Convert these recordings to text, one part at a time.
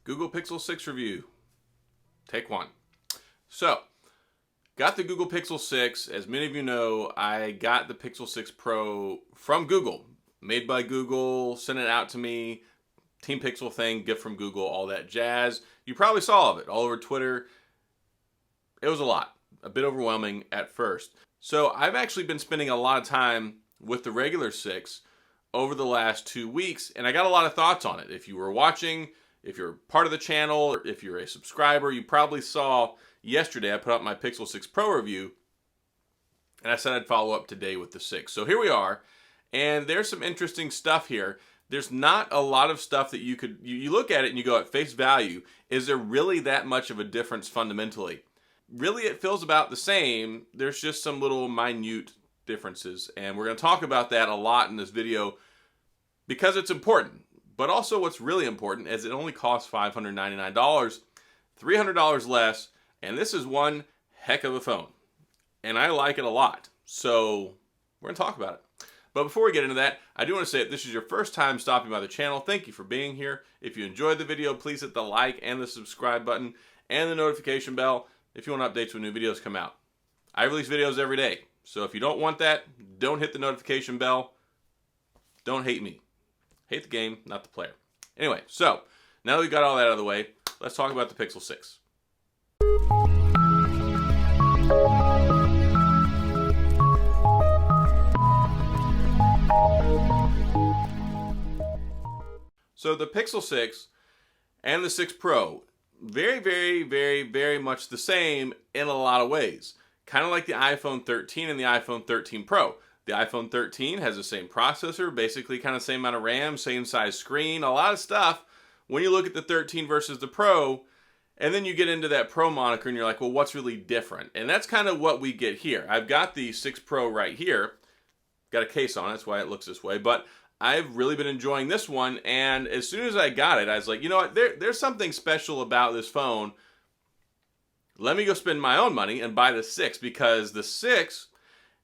Google Pixel 6 review. Take one. So, got the Google Pixel 6. As many of you know, I got the Pixel 6 Pro from Google. Made by Google, sent it out to me. Team Pixel thing, gift from Google, all that jazz. You probably saw all of it all over Twitter. It was a lot. A bit overwhelming at first. So I've actually been spending a lot of time with the regular 6 over the last 2 weeks, and I got a lot of thoughts on it. If you were watching, if you're part of the channel, or if you're a subscriber, you probably saw yesterday I put up my Pixel 6 Pro review, and I said I'd follow up today with the 6. So here we are, and there's some interesting stuff here. There's not a lot of stuff that you look at it and you go at face value, is there really that much of a difference fundamentally? Really, it feels about the same. There's just some little minute differences, and we're going to talk about that a lot in this video because it's important. But also what's really important is it only costs $599, $300 less, and this is one heck of a phone. And I like it a lot. So we're going to talk about it. But before we get into that, I do want to say if this is your first time stopping by the channel, thank you for being here. If you enjoyed the video, please hit the like and the subscribe button and the notification bell if you want updates when new videos come out. I release videos every day. So if you don't want that, don't hit the notification bell. Don't hate me. Hate the game, not the player. Anyway, so now that we've got all that out of the way, let's talk about the Pixel 6. So the Pixel 6 and the 6 Pro, very much the same in a lot of ways. Kind of like the iPhone 13 and the iPhone 13 Pro. The iPhone 13 has the same processor, basically kind of same amount of RAM, same size screen, a lot of stuff. When you look at the 13 versus the Pro, and then you get into that Pro moniker and you're like, well, what's really different? And that's kind of what we get here. I've got the 6 Pro right here. Got a case on it, that's why it looks this way. But I've really been enjoying this one, and as soon as I got it, I was like, you know what, there's something special about this phone. Let me go spend my own money and buy the 6, because the 6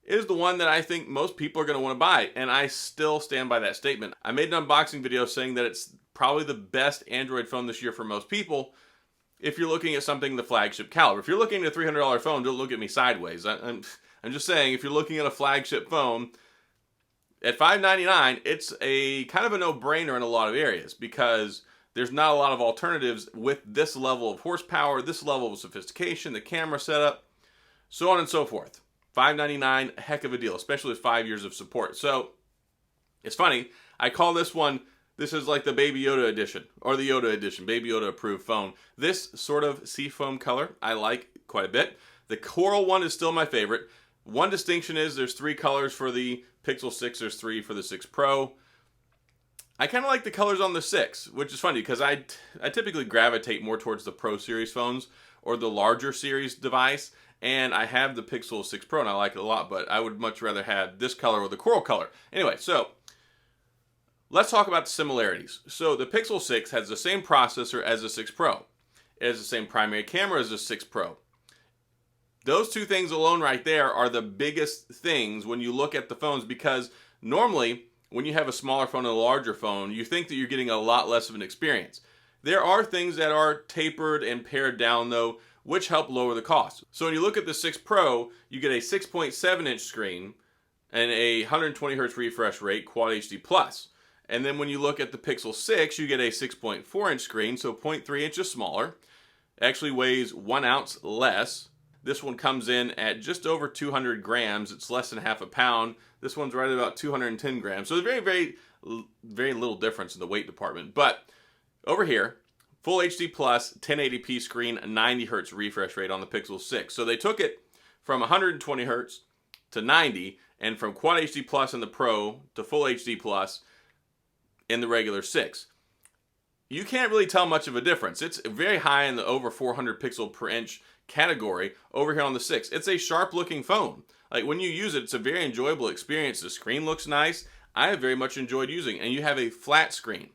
is the one that I think most people are going to want to buy, and I still stand by that statement. I made an unboxing video saying that it's probably the best Android phone this year for most people if you're looking at something the flagship caliber. If you're looking at a $300 phone, don't look at me sideways. I'm just saying, if you're looking at a flagship phone, at $599, it's a kind of a no-brainer in a lot of areas because there's not a lot of alternatives with this level of horsepower, this level of sophistication, the camera setup, so on and so forth. $599, a heck of a deal, especially with 5 years of support. So it's funny, I call this one, this is like the Baby Yoda edition, or the Yoda edition, Baby Yoda approved phone. This sort of seafoam color I like quite a bit. The coral one is still my favorite. One distinction is there's 3 colors for the Pixel 6, there's 3 for the 6 Pro. I kind of like the colors on the 6, which is funny because I typically gravitate more towards the Pro series phones or the larger series device, and I have the Pixel 6 Pro and I like it a lot, but I would much rather have this color or the coral color. Anyway, so let's talk about the similarities. So the Pixel 6 has the same processor as the 6 Pro. It has the same primary camera as the 6 Pro. Those two things alone right there are the biggest things when you look at the phones, because normally when you have a smaller phone and a larger phone, you think that you're getting a lot less of an experience. There are things that are tapered and pared down though, which help lower the cost. So when you look at the 6 Pro, you get a 6.7-inch screen and a 120 Hz refresh rate, Quad HD Plus. And then when you look at the Pixel 6, you get a 6.4-inch screen, so 0.3 inches smaller. It actually weighs 1 ounce less. This one comes in at just over 200 grams. It's less than half a pound. This one's right at about 210 grams. So there's very little difference in the weight department. But over here, Full HD Plus, 1080p screen, 90 Hz refresh rate on the Pixel 6. So they took it from 120 Hz to 90, and from Quad HD Plus in the Pro to Full HD Plus in the regular 6. You can't really tell much of a difference. It's very high in the over 400 pixel per inch category over here on the 6. It's a sharp looking phone. Like when you use it, it's a very enjoyable experience. The screen looks nice. I have very much enjoyed using it. And you have a flat screen.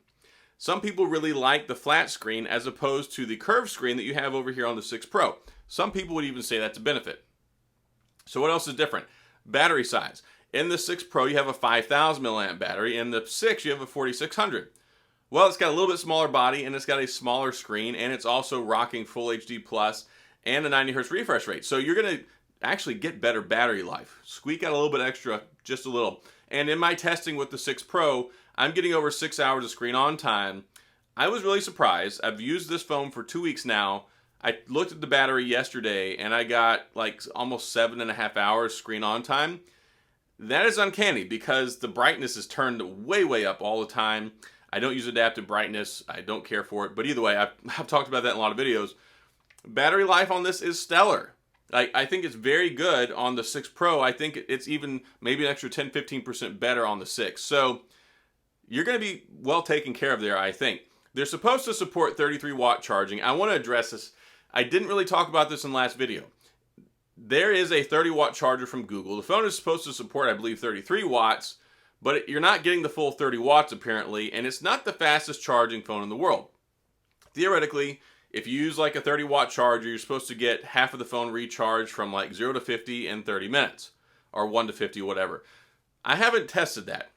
Some people really like the flat screen as opposed to the curved screen that you have over here on the 6 Pro. Some people would even say that's a benefit. So what else is different? Battery size. In the 6 Pro, you have a 5,000 milliamp battery. In the 6, you have a 4,600. Well, it's got a little bit smaller body and it's got a smaller screen, and it's also rocking full HD plus and a 90 hertz refresh rate. So you're going to actually get better battery life. Squeak out a little bit extra, just a little. And in my testing with the 6 Pro, I'm getting over 6 hours of screen on time. I was really surprised. I've used this phone for 2 weeks now. I looked at the battery yesterday and I got like almost 7.5 hours screen on time. That is uncanny because the brightness is turned way, way up all the time. I don't use adaptive brightness. I don't care for it. But either way, I've talked about that in a lot of videos. Battery life on this is stellar. I think it's very good on the 6 Pro. I think it's even maybe an extra 10-15% better on the 6. So you're going to be well taken care of there, I think. They're supposed to support 33 watt charging. I want to address this. I didn't really talk about this in the last video. There is a 30 watt charger from Google. The phone is supposed to support, I believe, 33 watts, but you're not getting the full 30 watts apparently, and it's not the fastest charging phone in the world. Theoretically, if you use like a 30 watt charger, you're supposed to get half of the phone recharged from like 0 to 50 in 30 minutes, or 1 to 50, whatever. I haven't tested that.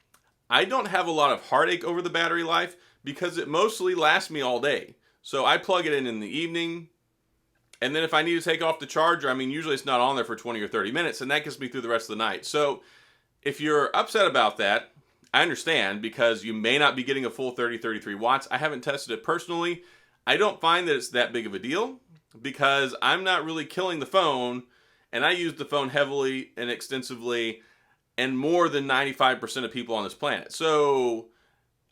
I don't have a lot of heartache over the battery life because it mostly lasts me all day. So I plug it in the evening, and then if I need to take off the charger, I mean, usually it's not on there for 20 or 30 minutes, and that gets me through the rest of the night. So if you're upset about that, I understand, because you may not be getting a full 33 watts. I haven't tested it personally. I don't find that it's that big of a deal because I'm not really killing the phone, and I use the phone heavily and extensively and more than 95% of people on this planet. So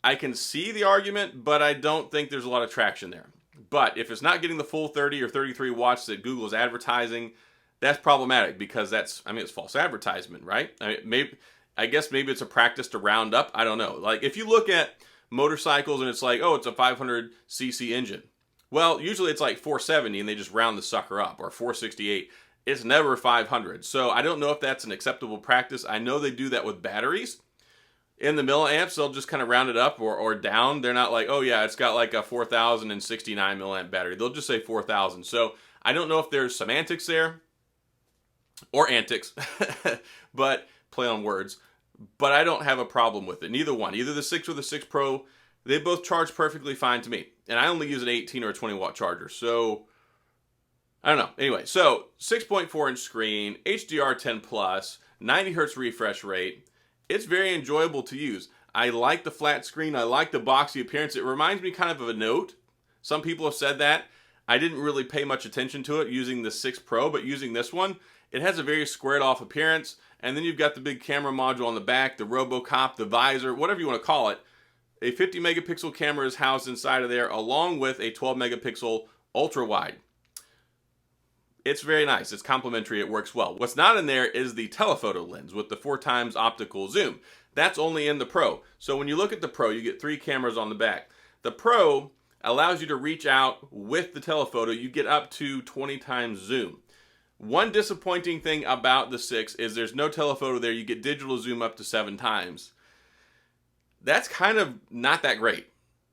I can see the argument, but I don't think there's a lot of traction there. But if it's not getting the full 30 or 33 watts that Google is advertising, that's problematic because that's, I mean, it's false advertisement, right? I guess maybe it's a practice to round up. I don't know. Like if you look at motorcycles and it's like, oh, it's a 500cc engine. Well, usually it's like 470 and they just round the sucker up, or 468. It's never 500. So I don't know if that's an acceptable practice. I know they do that with batteries. In the milliamps, they'll just kind of round it up or down. They're not like, oh yeah, it's got like a 4069 milliamp battery. They'll just say 4000. So I don't know if there's semantics there or antics, but play on words. But I don't have a problem with it. Neither one, either the 6 or the 6 Pro, they both charge perfectly fine to me. And I only use an 18 or a 20 watt charger. So I don't know. Anyway, so 6.4 inch screen, HDR10 plus, 90 hertz refresh rate. It's very enjoyable to use. I like the flat screen. I like the boxy appearance. It reminds me kind of a Note. Some people have said that. I didn't really pay much attention to it using the 6 Pro, but using this one, it has a very squared off appearance. And then you've got the big camera module on the back, the RoboCop, the visor, whatever you want to call it. A 50 megapixel camera is housed inside of there, along with a 12 megapixel ultra wide. It's very nice. It's complementary. It works well. What's not in there is the telephoto lens with the 4x optical zoom. That's only in the Pro. So when you look at the Pro, you get 3 cameras on the back. The Pro allows you to reach out with the telephoto. You get up to 20 times zoom. One disappointing thing about the 6 is there's no telephoto there. You get digital zoom up to 7 times. That's kind of not that great.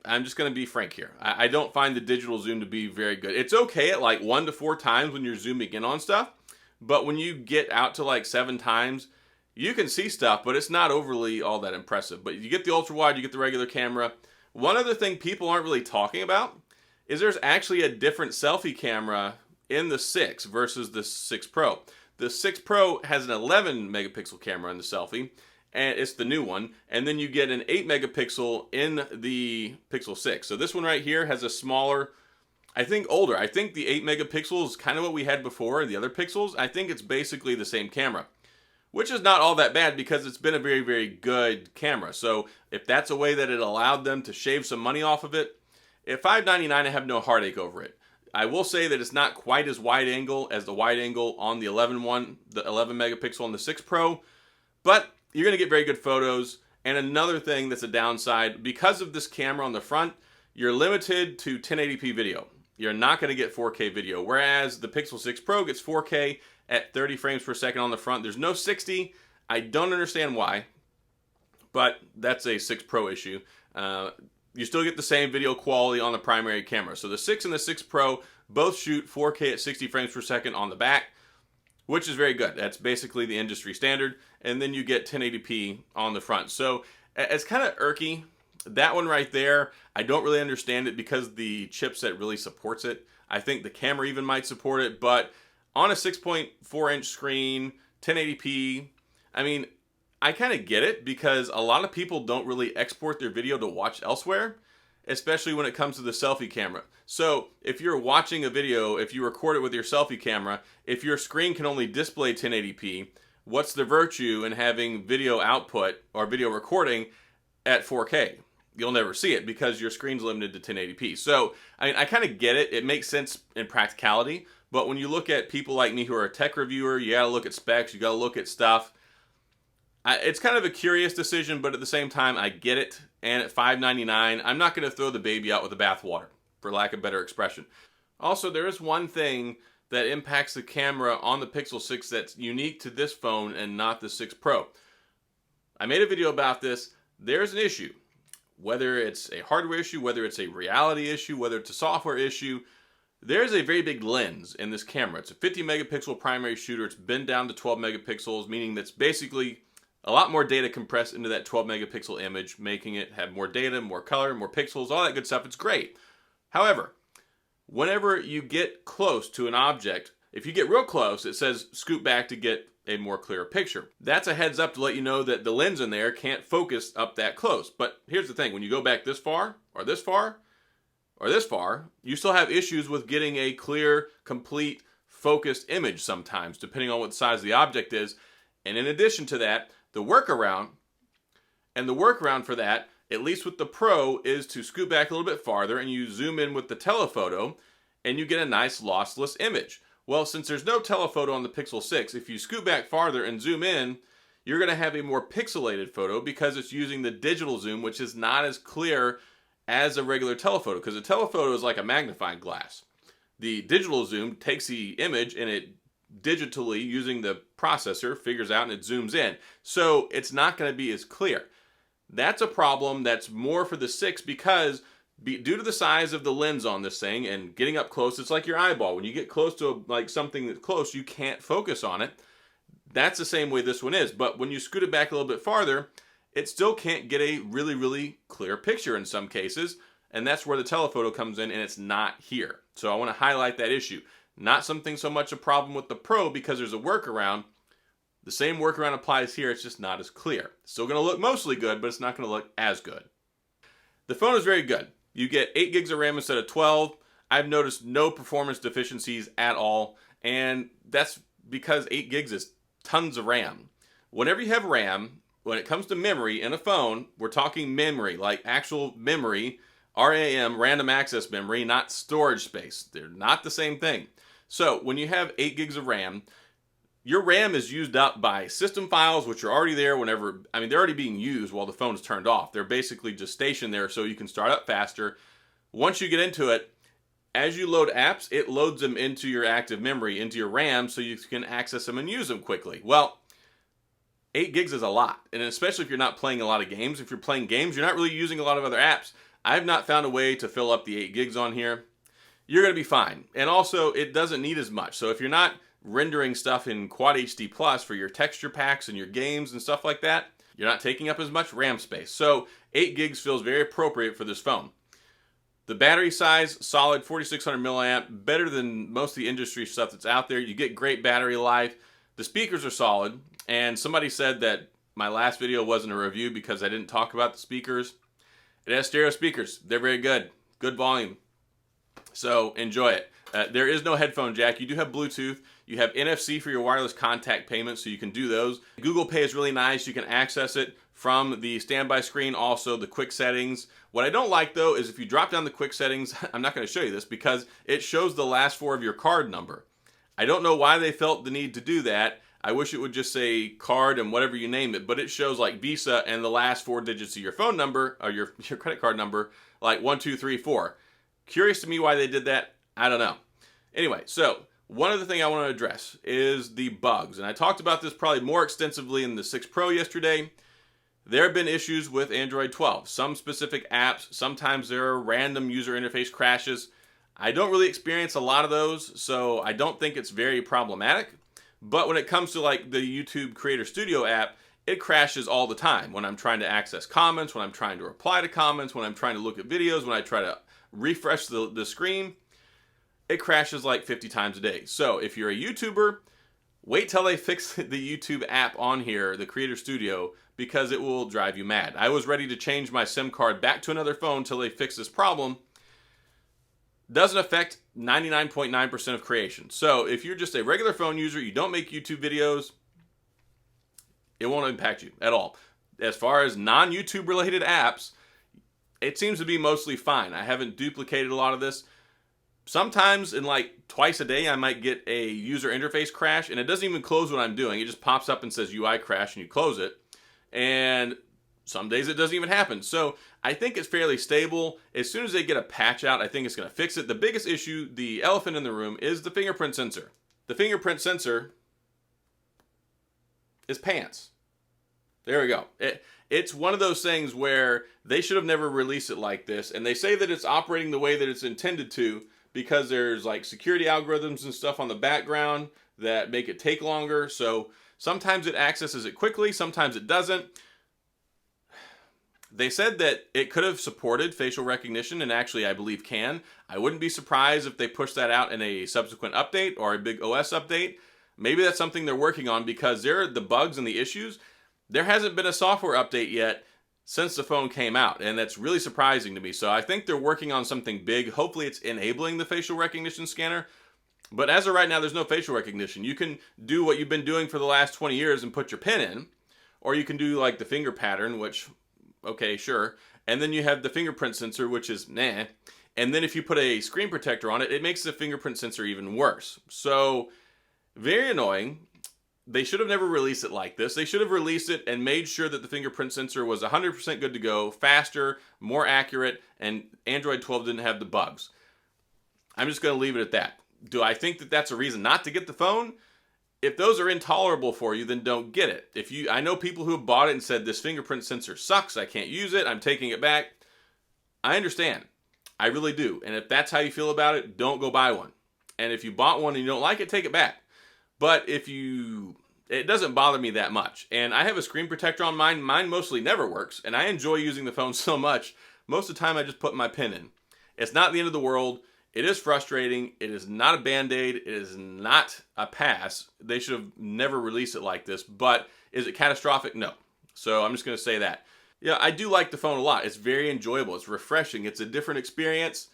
I'm just going to be frank here. I don't find the digital zoom to be very good. It's okay at like 1 to 4 times when you're zooming in on stuff, but when you get out to like 7 times, you can see stuff, but it's not overly all that impressive. But you get the ultra wide, you get the regular camera. One other thing people aren't really talking about is there's actually a different selfie camera in the 6 versus the 6 Pro. The 6 Pro has an 11 megapixel camera in the selfie, and it's the new one, and then you get an 8 megapixel in the Pixel 6. So this one right here has a smaller, I think older. I think the 8 megapixel is kind of what we had before, the other Pixels. I think it's basically the same camera, which is not all that bad because it's been a very, very good camera. So if that's a way that it allowed them to shave some money off of it, at $599, I have no heartache over it. I will say that it's not quite as wide angle as the wide angle on the 11 one, the 11 megapixel on the 6 Pro, but you're going to get very good photos. And another thing that's a downside, because of this camera on the front, you're limited to 1080p video. You're not going to get 4K video, whereas the Pixel 6 Pro gets 4K at 30 frames per second on the front. There's no 60. I don't understand why, but that's a 6 Pro issue. You still get the same video quality on the primary camera. So the 6 and the 6 Pro both shoot 4K at 60 frames per second on the back, which is very good. That's basically the industry standard. And then you get 1080p on the front. So it's kind of irky That one right there, I don't really understand it because the chipset really supports it. I think the camera even might support it, but on a 6.4-inch screen, 1080p, I mean, I kind of get it because a lot of people don't really export their video to watch elsewhere, especially when it comes to the selfie camera. So if you're watching a video, if you record it with your selfie camera, if your screen can only display 1080p, what's the virtue in having video output or video recording at 4K? You'll never see it because your screen's limited to 1080p. So I mean, I kind of get it. It makes sense in practicality. But when you look at people like me who are a tech reviewer, you got to look at specs, you got to look at stuff. It's kind of a curious decision, but at the same time, I get it. And at $599, I'm not going to throw the baby out with the bathwater, for lack of better expression. Also, there is one thing that impacts the camera on the Pixel 6 that's unique to this phone and not the 6 Pro. I made a video about this. There's an issue. Whether it's a hardware issue, whether it's a reality issue, whether it's a software issue, there's a very big lens in this camera. It's a 50 megapixel primary shooter. It's been down to 12 megapixels, meaning that's basically a lot more data compressed into that 12 megapixel image, making it have more data, more color, more pixels, all that good stuff. It's great. However, whenever you get close to an object, if you get real close, it says scoot back to get a more clear picture. That's a heads up to let you know that the lens in there can't focus up that close. But here's the thing, when you go back this far, or this far, or this far, you still have issues with getting a clear, complete, focused image sometimes, depending on what the size of the object is. And in addition to that, the workaround for that, at least with the Pro, is to scoot back a little bit farther and you zoom in with the telephoto and you get a nice lossless image. Well, since there's no telephoto on the Pixel 6, if you scoot back farther and zoom in, you're going to have a more pixelated photo because it's using the digital zoom, which is not as clear as a regular telephoto, because a telephoto is like a magnifying glass. The digital zoom takes the image and it digitally, using the processor, figures out and it zooms in. So it's not going to be as clear. That's a problem that's more for the 6 because due to the size of the lens on this thing and getting up close, it's like your eyeball. When you get close to like something that's close, you can't focus on it. That's the same way this one is. But when you scoot it back a little bit farther, it still can't get a really, really clear picture in some cases. And that's where the telephoto comes in, and it's not here. So I want to highlight that issue. Not something so much a problem with the Pro because there's a workaround. The same workaround applies here, it's just not as clear. Still going to look mostly good, but it's not going to look as good. The phone is very good. You get 8 gigs of RAM instead of 12. I've noticed no performance deficiencies at all, and that's because 8 gigs is tons of RAM. Whenever you have RAM, when it comes to memory in a phone, we're talking memory, like actual memory, RAM, random access memory, not storage space. They're not the same thing. So when you have 8 gigs of RAM, your RAM is used up by system files, which are already there whenever, they're already being used while the phone is turned off. They're basically just stationed there so you can start up faster. Once you get into it, as you load apps, it loads them into your active memory, into your RAM, so you can access them and use them quickly. Well, 8 gigs is a lot, and especially if you're not playing a lot of games. If you're playing games, you're not really using a lot of other apps. I've not found a way to fill up the 8 gigs on here. You're going to be fine. And also, it doesn't need as much. So if you're not rendering stuff in Quad HD Plus for your texture packs and your games and stuff like that, you're not taking up as much RAM space. So 8 gigs feels very appropriate for this phone. The battery size, solid 4600 milliamp, better than most of the industry stuff that's out there. You get great battery life. The speakers are solid. And somebody said that my last video wasn't a review because I didn't talk about the speakers. It has stereo speakers. They're very good. Good volume. So enjoy it. There is no headphone jack. You do have Bluetooth. You have NFC for your wireless contact payments, so you can do those. Google Pay is really nice. You can access it from the standby screen, also the quick settings. What I don't like, though, is if you drop down the quick settings, I'm not going to show you this because it shows the last 4 of your card number. I don't know why they felt the need to do that. I wish it would just say card and whatever you name it, but it shows like Visa and the last 4 digits of your phone number, or your credit card number, like 1, 2, 3, 4. Curious to me why they did that. I don't know. Anyway, so one other thing I want to address is the bugs. And I talked about this probably more extensively in the 6 Pro yesterday. There have been issues with Android 12. Some specific apps, sometimes there are random user interface crashes. I don't really experience a lot of those, so I don't think it's very problematic. But when it comes to like the YouTube Creator Studio app, it crashes all the time when I'm trying to access comments, when I'm trying to reply to comments, when I'm trying to look at videos, when I try to refresh the screen. It crashes like 50 times a day. So if you're a YouTuber, wait till they fix the YouTube app on here, the Creator Studio, because it will drive you mad. I was ready to change my SIM card back to another phone till they fix this problem. Doesn't affect 99.9% of creation. So if you're just a regular phone user, you don't make YouTube videos, it won't impact you at all. As far as non-YouTube related apps, it seems to be mostly fine. I haven't duplicated a lot of this. Sometimes in like twice a day, I might get a user interface crash, and it doesn't even close what I'm doing. It just pops up and says UI crash, and you close it. And some days it doesn't even happen. So I think it's fairly stable. As soon as they get a patch out, I think it's going to fix it. The biggest issue, the elephant in the room, is the fingerprint sensor. The fingerprint sensor is pants. There we go. It's one of those things where they should have never released it like this. And they say that it's operating the way that it's intended to, because there's like security algorithms and stuff on the background that make it take longer. So sometimes it accesses it quickly, sometimes it doesn't. They said that it could have supported facial recognition, and actually I believe can. I wouldn't be surprised if they push that out in a subsequent update or a big OS update. Maybe that's something they're working on, because the bugs and the issues, there hasn't been a software update yet since the phone came out, and that's really surprising to me. So I think they're working on something big. Hopefully it's enabling the facial recognition scanner. But as of right now, there's no facial recognition. You can do what you've been doing for the last 20 years and put your PIN in, or you can do like the finger pattern, which, okay, sure. And then you have the fingerprint sensor, which is nah. And then if you put a screen protector on it, it makes the fingerprint sensor even worse. So very annoying. They should have never released it like this. They should have released it and made sure that the fingerprint sensor was 100% good to go, faster, more accurate, and Android 12 didn't have the bugs. I'm just going to leave it at that. Do I think that that's a reason not to get the phone? If those are intolerable for you, then don't get it. I know people who have bought it and said, this fingerprint sensor sucks, I can't use it, I'm taking it back. I understand. I really do. And if that's how you feel about it, don't go buy one. And if you bought one and you don't like it, take it back. But it doesn't bother me that much. And I have a screen protector on mine. Mine mostly never works, and I enjoy using the phone so much. Most of the time, I just put my PIN in. It's not the end of the world. It is frustrating. It is not a Band-Aid. It is not a pass. They should have never released it like this. But is it catastrophic? No. So I'm just going to say that. Yeah, I do like the phone a lot. It's very enjoyable. It's refreshing. It's a different experience.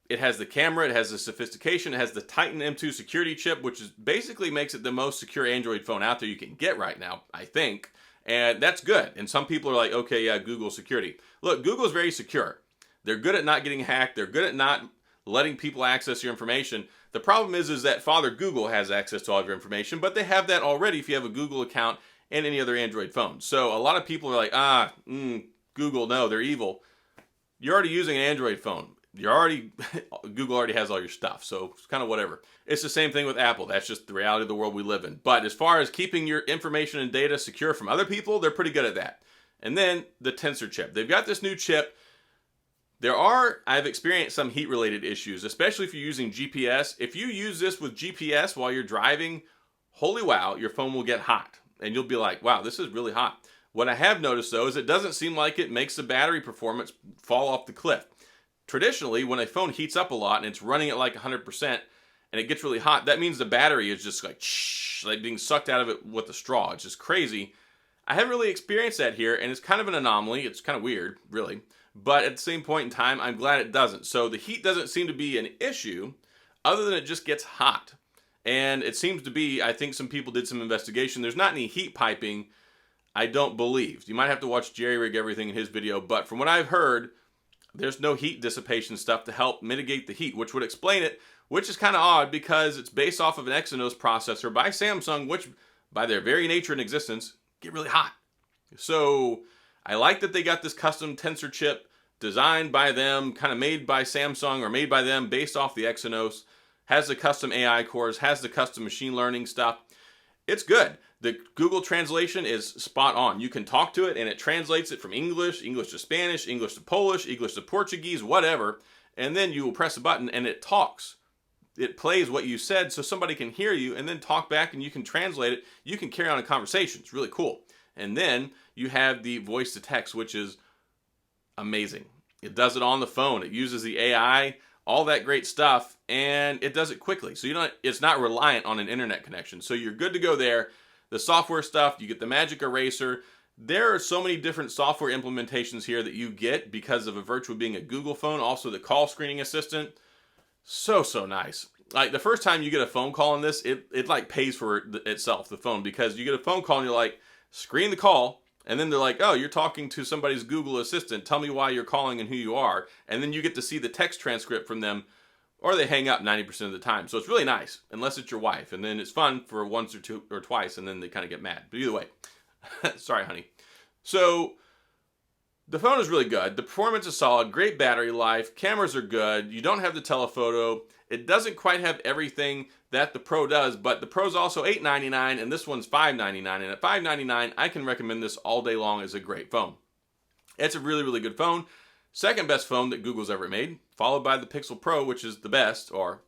It has the camera, it has the sophistication, it has the Titan M2 security chip, which basically makes it the most secure Android phone out there you can get right now, I think. And that's good. And some people are like, okay, yeah, Google security. Look, Google's very secure. They're good at not getting hacked. They're good at not letting people access your information. The problem is that Father Google has access to all of your information, but they have that already if you have a Google account and any other Android phone. So a lot of people are like, Google, no, they're evil. You're already using an Android phone. Google already has all your stuff, so it's kind of whatever. It's the same thing with Apple. That's just the reality of the world we live in. But as far as keeping your information and data secure from other people, they're pretty good at that. And then the Tensor chip. They've got this new chip. I've experienced some heat-related issues, especially if you're using GPS. If you use this with GPS while you're driving, holy wow, your phone will get hot. And you'll be like, wow, this is really hot. What I have noticed, though, is it doesn't seem like it makes the battery performance fall off the cliff. Traditionally, when a phone heats up a lot and it's running at like 100% and it gets really hot, that means the battery is just like being sucked out of it with a straw. It's just crazy. I haven't really experienced that here, and it's kind of an anomaly. It's kind of weird, really. But at the same point in time, I'm glad it doesn't. So the heat doesn't seem to be an issue, other than it just gets hot. And it seems to be, I think some people did some investigation. There's not any heat piping, I don't believe. You might have to watch Jerry rig everything in his video, but from what I've heard, there's no heat dissipation stuff to help mitigate the heat, which would explain it, which is kind of odd because it's based off of an Exynos processor by Samsung, which by their very nature and existence, get really hot. So I like that they got this custom Tensor chip designed by them, kind of made by Samsung or made by them based off the Exynos, has the custom AI cores, has the custom machine learning stuff. It's good. The Google translation is spot on. You can talk to it and it translates it from English to Spanish, English to Polish, English to Portuguese, whatever. And then you will press a button and it talks. it plays what you said so somebody can hear you and then talk back and you can translate it. You can carry on a conversation. It's really cool. And then you have the voice to text, which is amazing. It does it on the phone. It uses the AI, all that great stuff, and it does it quickly. So it's not reliant on an internet connection. So you're good to go there. The software stuff, you get the magic eraser. There are so many different software implementations here that you get because of a virtual being a Google phone. Also the call screening assistant. So nice. Like the first time you get a phone call on this, it like pays for itself, the phone, because you get a phone call and you're like, screen the call. And then they're like, oh, you're talking to somebody's Google Assistant. Tell me why you're calling and who you are. And then you get to see the text transcript from them, or they hang up 90% of the time. So it's really nice, unless it's your wife. And then it's fun for once or two or twice, and then they kind of get mad. But either way, sorry, honey. So the phone is really good. The performance is solid. Great battery life. Cameras are good. You don't have the telephoto. It doesn't quite have everything that the Pro does, but the Pro's also $899 and this one's $599. And at $599, I can recommend this all day long as a great phone. It's a really, really good phone. Second best phone that Google's ever made, followed by the Pixel Pro, which is the best, or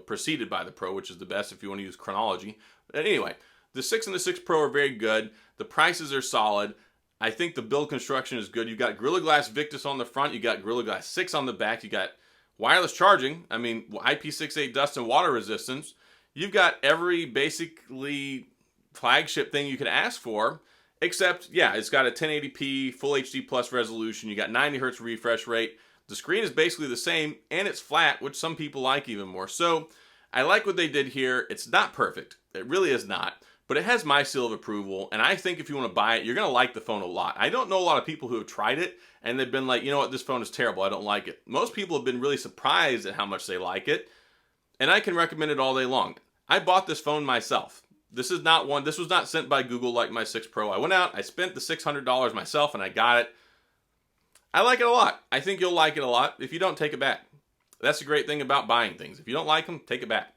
preceded by the Pro, which is the best if you want to use chronology. But anyway, the 6 and the 6 Pro are very good. The prices are solid. I think the build construction is good. You've got Gorilla Glass Victus on the front. You got Gorilla Glass 6 on the back. You got wireless charging. I mean, IP68 dust and water resistance. You've got every basically flagship thing you could ask for, except, yeah, it's got a 1080p Full HD Plus resolution. You got 90 Hz refresh rate. The screen is basically the same, and it's flat, which some people like even more. So I like what they did here. It's not perfect. It really is not. But it has my seal of approval, and I think if you want to buy it, you're going to like the phone a lot. I don't know a lot of people who have tried it, and they've been like, you know what, this phone is terrible, I don't like it. Most people have been really surprised at how much they like it, and I can recommend it all day long. I bought this phone myself. This was not sent by Google like my 6 Pro. I went out, I spent the $600 myself, and I got it. I like it a lot. I think you'll like it a lot. If you don't, take it back. That's the great thing about buying things. If you don't like them, take it back.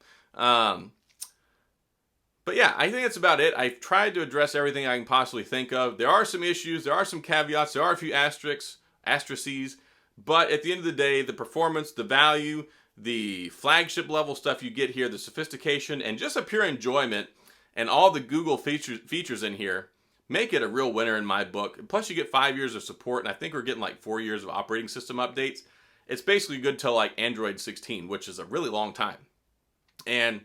But yeah, I think that's about it. I've tried to address everything I can possibly think of. There are some issues, there are some caveats, there are a few asterisks, but at the end of the day, the performance, the value, the flagship level stuff you get here, the sophistication, and just a pure enjoyment, and all the Google features in here, make it a real winner in my book. Plus you get 5 years of support, and I think we're getting like 4 years of operating system updates. It's basically good till like Android 16, which is a really long time. And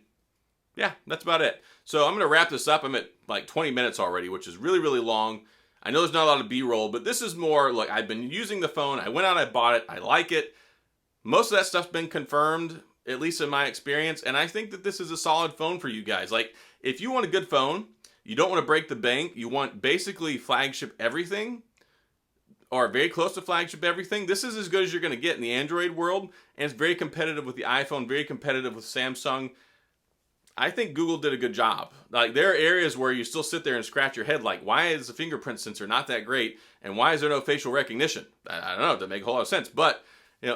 yeah, that's about it. So I'm going to wrap this up. I'm at like 20 minutes already, which is really, really long. I know there's not a lot of B-roll, but this is more like I've been using the phone. I went out, I bought it. I like it. Most of that stuff's been confirmed, at least in my experience. And I think that this is a solid phone for you guys. Like, if you want a good phone, you don't want to break the bank, you want basically flagship everything, or very close to flagship everything, this is as good as you're going to get in the Android world. And it's very competitive with the iPhone, very competitive with Samsung. I think Google did a good job. Like, there are areas where you still sit there and scratch your head like, why is the fingerprint sensor not that great? And why is there no facial recognition? I don't know, it doesn't make a whole lot of sense. But,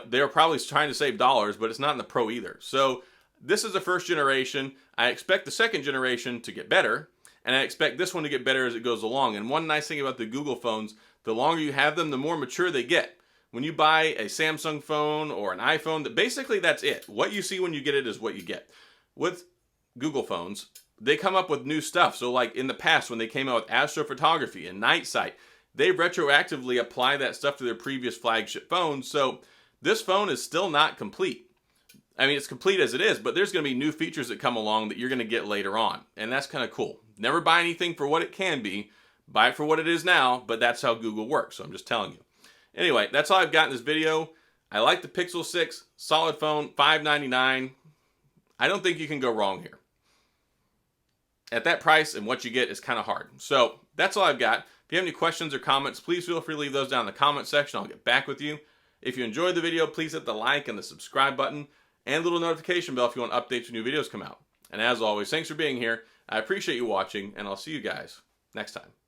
they're probably trying to save dollars, but it's not in the Pro either. So this is the first generation. I expect the second generation to get better, and I expect this one to get better as it goes along. And one nice thing about the Google phones, the longer you have them, the more mature they get. When you buy a Samsung phone or an iPhone, basically that's it. What you see when you get it is what you get. With Google phones, they come up with new stuff. So like in the past when they came out with astrophotography and night sight, they retroactively apply that stuff to their previous flagship phones. So this phone is still not complete. I mean, it's complete as it is, but there's going to be new features that come along that you're going to get later on. And that's kind of cool. Never buy anything for what it can be. Buy it for what it is now, but that's how Google works. So I'm just telling you. Anyway, that's all I've got in this video. I like the Pixel 6, solid phone, $599. I don't think you can go wrong here. At that price and what you get is kind of hard. So that's all I've got. If you have any questions or comments, please feel free to leave those down in the comment section. I'll get back with you. If you enjoyed the video, please hit the like and the subscribe button and the little notification bell if you want updates when new videos come out. And as always, thanks for being here. I appreciate you watching, and I'll see you guys next time.